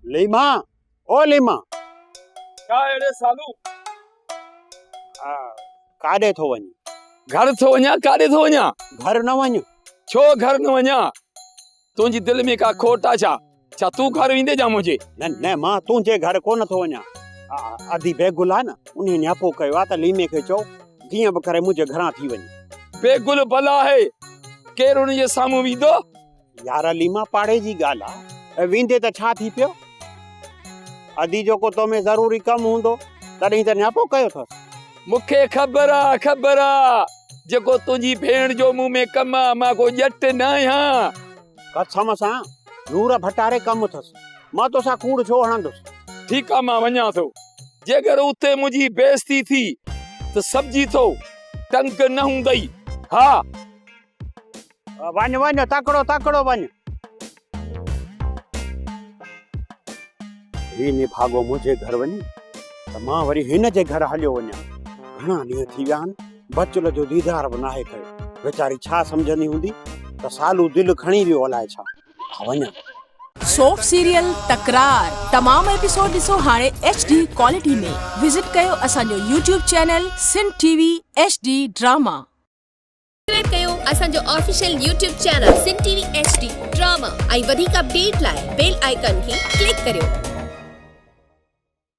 लीमा, ओ लीमा, क्या अड़े सालू काॾे थो वञी? घर थो वञा काॾे थो वञा? घर न वञ। छो घर न वञा? तुंहिंजी दिलि में का खोट आहे छा तूं घर वेंदे जा मुंहिंजे? न न मां तुंहिंजे घर कोन थो वञा। अधी बेगुल आहे न, उन न्यापो कयो आहे त लीमे खे चओ जीअं बि करे मुंहिंजे घरां थी वञे। बेगुल भला आहे, केरु उनजे साम्हूं वेंदो? यार लीमा पाड़े जी ॻाल्हि आहे, वेंदे त छा थी पियो? अधी जेको तो में ज़रूरी कमु हूंदो तॾहिं त न्यापो कयो अथसि। मूंखे ख़बर आहे जेको तुंहिंजी भेण जो मुंह में कम आहे, मां को ॼट न आहियां। कसम सां नूर भटारे कमु अथसि, मां तोसां कूड़ छो हणंदुसि? ठीकु आहे मां वञा थो, जेकर उते मुंहिंजी बेइज्जती थी त समझी थो टंक न हूंदई। हा वञ वञ, तकड़ो तकड़ो वञ। ही निभागो मुंहिंजे घर वञी त मां वरी हिन जे घर हलियो वञा। घणा ॾींहं थी विया आहिनि, बचल जो दीदार बि नाहे कयो। वीचारी छा सम्झंदी हूंदी त सालू दिलि खणी वियो अलाए छा। वञा। सोप सीरियल तकरार तमाम एपिसोड ॾिसो हाणे HD क्वालिटी में। विजिट कयो असांजो YouTube channel Sindh TV HD drama. Subscribe कयो असांजो official YouTube channel Sindh TV HD drama ऐं वधीक अपडेट लाइ बेल आइकन खे क्लिक करियो।